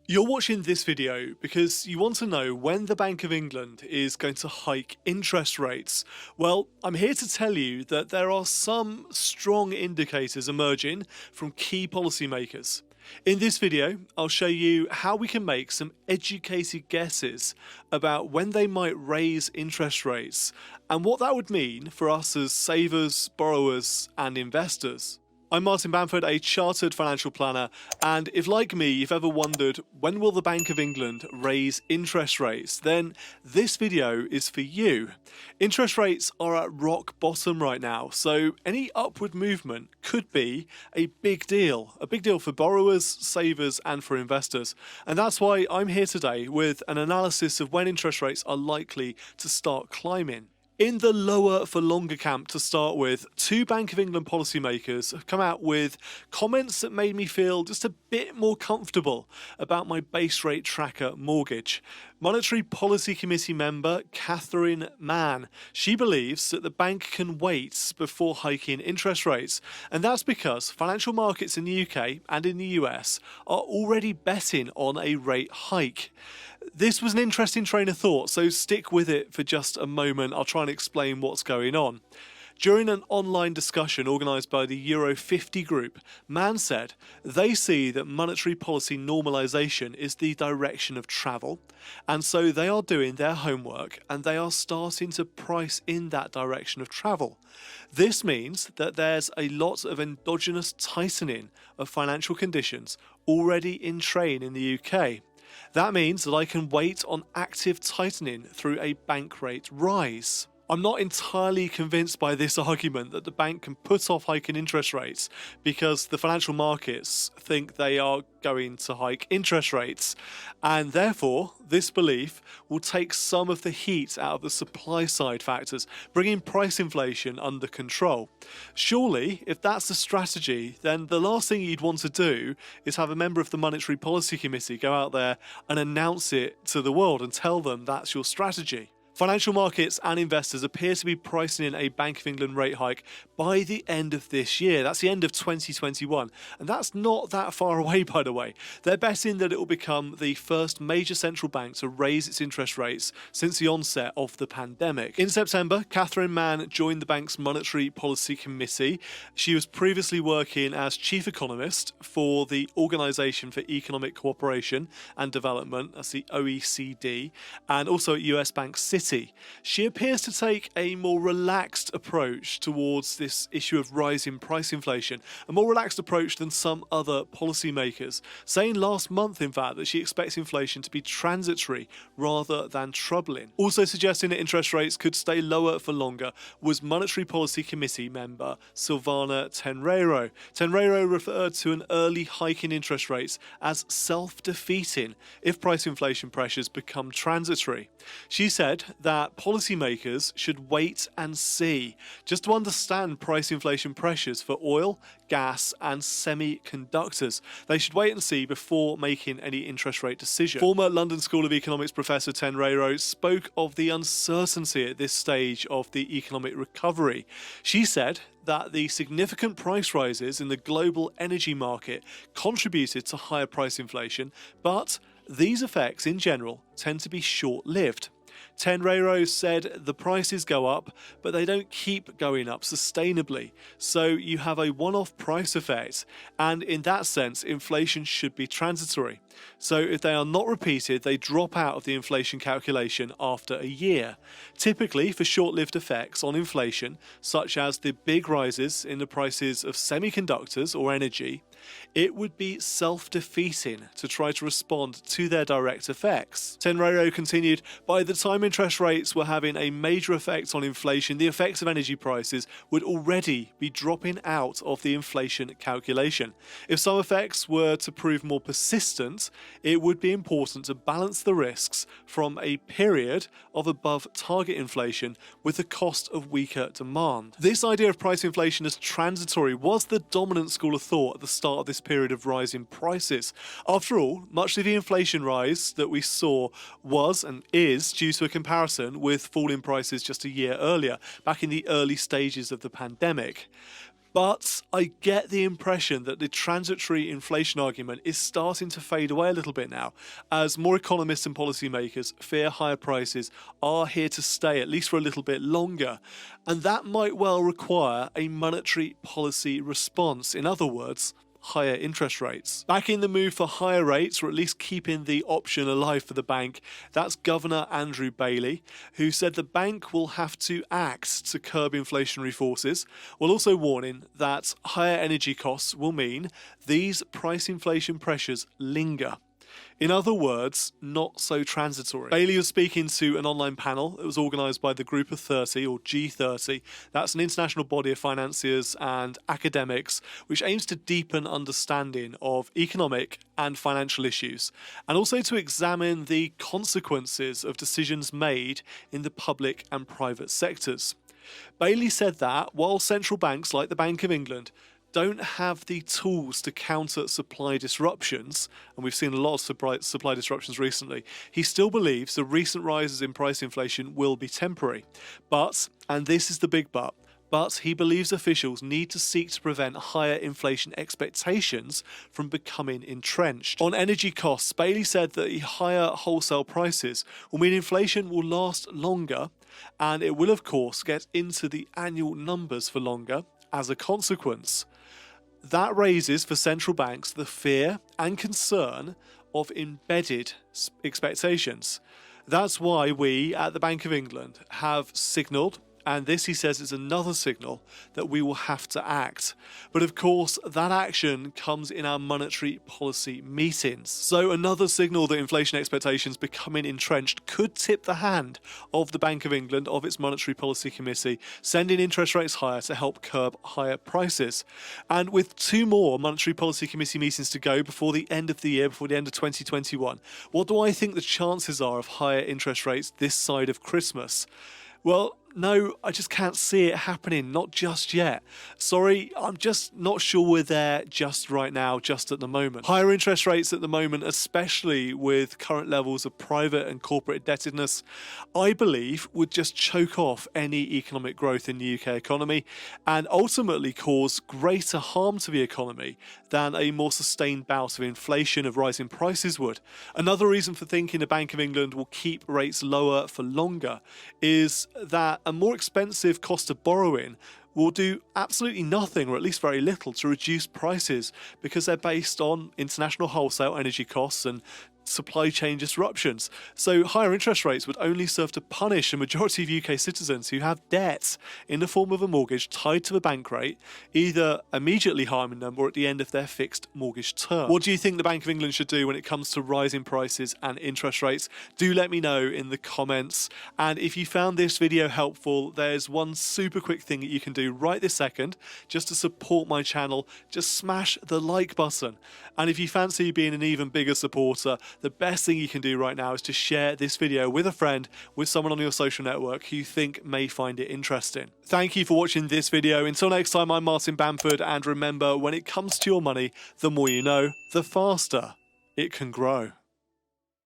You're watching this video because you want to know when the Bank of England is going to hike interest rates. Well, I'm here to tell you that there are some strong indicators emerging from key policymakers. In this video, I'll show you how we can make some educated guesses about when they might raise interest rates and what that would mean for us as savers, borrowers, and investors. I'm Martin Bamford, a chartered financial planner, and if like me you've ever wondered when will the Bank of England raise interest rates, then this video is for you. Interest rates are at rock bottom right now, so any upward movement could be a big deal for borrowers, savers and for investors. And that's why I'm here today with an analysis of when interest rates are likely to start climbing. In the lower for longer camp to start with, two Bank of England policymakers have come out with comments that made me feel just a bit more comfortable about my base rate tracker mortgage. Monetary Policy Committee member Harriman, she believes that the bank can wait before hiking interest rates, and that's because financial markets in the UK and in the US are already betting on a rate hike. This was an interesting train of thought, so stick with it for just a moment. I'll try and explain what's going on. During an online discussion organised by the Euro 50 group, Mann said they see that monetary policy normalisation is the direction of travel, and so they are doing their homework and they are starting to price in that direction of travel. This means that there's a lot of endogenous tightening of financial conditions already in train in the UK. That means that I can wait on active tightening through a bank rate rise. I'm not entirely convinced by this argument that the bank can put off hiking interest rates because the financial markets think they are going to hike interest rates, and therefore this belief will take some of the heat out of the supply side factors, bringing price inflation under control. Surely, if that's the strategy, then the last thing you'd want to do is have a member of the Monetary Policy Committee go out there and announce it to the world and tell them that's your strategy. Financial markets and investors appear to be pricing in a Bank of England rate hike by the end of this year. That's the end of 2021. And that's not that far away, by the way. They're betting that it will become the first major central bank to raise its interest rates since the onset of the pandemic. In September, Harriman joined the bank's Monetary Policy Committee. She was previously working as chief economist for the Organisation for Economic Cooperation and Development, that's the OECD, and also at US Bank Citi. She appears to take a more relaxed approach towards this issue of rising price inflation, a more relaxed approach than some other policymakers, saying last month, in fact, that she expects inflation to be transitory rather than troubling. Also suggesting that interest rates could stay lower for longer was Monetary Policy Committee member Silvana Tenreiro. Tenreiro referred to an early hike in interest rates as self-defeating if price inflation pressures become transitory. She said that policymakers should wait and see just to understand price inflation pressures for oil, gas and semiconductors. They should wait and see before making any interest rate decision. Former London School of Economics professor Tenreiro spoke of the uncertainty at this stage of the economic recovery. She said that the significant price rises in the global energy market contributed to higher price inflation, but these effects in general tend to be short-lived. Tenreiro said the prices go up, but they don't keep going up sustainably. So you have a one-off price effect, and in that sense, inflation should be transitory. So if they are not repeated, they drop out of the inflation calculation after a year. Typically, for short-lived effects on inflation, such as the big rises in the prices of semiconductors or energy, it would be self-defeating to try to respond to their direct effects. Tenreiro continued, by the time interest rates were having a major effect on inflation, the effects of energy prices would already be dropping out of the inflation calculation. If some effects were to prove more persistent, it would be important to balance the risks from a period of above target inflation with the cost of weaker demand. This idea of price inflation as transitory was the dominant school of thought at the start of this period of rising prices. After all, much of the inflation rise that we saw was and is due to a comparison with falling prices just a year earlier, back in the early stages of the pandemic. But I get the impression that the transitory inflation argument is starting to fade away a little bit now, as more economists and policymakers fear higher prices are here to stay at least for a little bit longer, and that might well require a monetary policy response. In other words, higher interest rates. Backing the move for higher rates, or at least keeping the option alive for the bank, that's Governor Andrew Bailey, who said the bank will have to act to curb inflationary forces, while also warning that higher energy costs will mean these price inflation pressures linger. In other words, not so transitory. Bailey was speaking to an online panel that was organised by the Group of 30, or G30. That's an international body of financiers and academics which aims to deepen understanding of economic and financial issues, and also to examine the consequences of decisions made in the public and private sectors. Bailey said that while central banks like the Bank of England don't have the tools to counter supply disruptions, and we've seen a lot of supply disruptions recently, he still believes the recent rises in price inflation will be temporary. But, and this is the big but he believes officials need to seek to prevent higher inflation expectations from becoming entrenched. On energy costs, Bailey said that the higher wholesale prices will mean inflation will last longer, and it will of course get into the annual numbers for longer as a consequence. That raises for central banks the fear and concern of embedded expectations. That's why we at the Bank of England have signalled, and this, he says, is another signal that we will have to act. But of course, that action comes in our monetary policy meetings. So another signal that inflation expectations becoming entrenched could tip the hand of the Bank of England, of its Monetary Policy Committee, sending interest rates higher to help curb higher prices. And with 2 more Monetary Policy Committee meetings to go before the end of the year, before the end of 2021, what do I think the chances are of higher interest rates this side of Christmas? Well, no, I just can't see it happening, not just yet. Sorry, I'm just not sure we're there just right now, just at the moment. Higher interest rates at the moment, especially with current levels of private and corporate indebtedness, I believe would just choke off any economic growth in the UK economy and ultimately cause greater harm to the economy than a more sustained bout of inflation, of rising prices would. Another reason for thinking the Bank of England will keep rates lower for longer is that a more expensive cost of borrowing will do absolutely nothing, or at least very little, to reduce prices because they're based on international wholesale energy costs and supply chain disruptions. So higher interest rates would only serve to punish a majority of UK citizens who have debt in the form of a mortgage tied to the bank rate, either immediately harming them or at the end of their fixed mortgage term. What do you think the Bank of England should do when it comes to rising prices and interest rates? Do let me know in the comments. And if you found this video helpful, there's one super quick thing that you can do right this second just to support my channel. Just smash the like button. And if you fancy being an even bigger supporter, the best thing you can do right now is to share this video with a friend, with someone on your social network who you think may find it interesting. Thank you for watching this video. Until next time, I'm Martin Bamford, and remember, when it comes to your money, the more you know, the faster it can grow.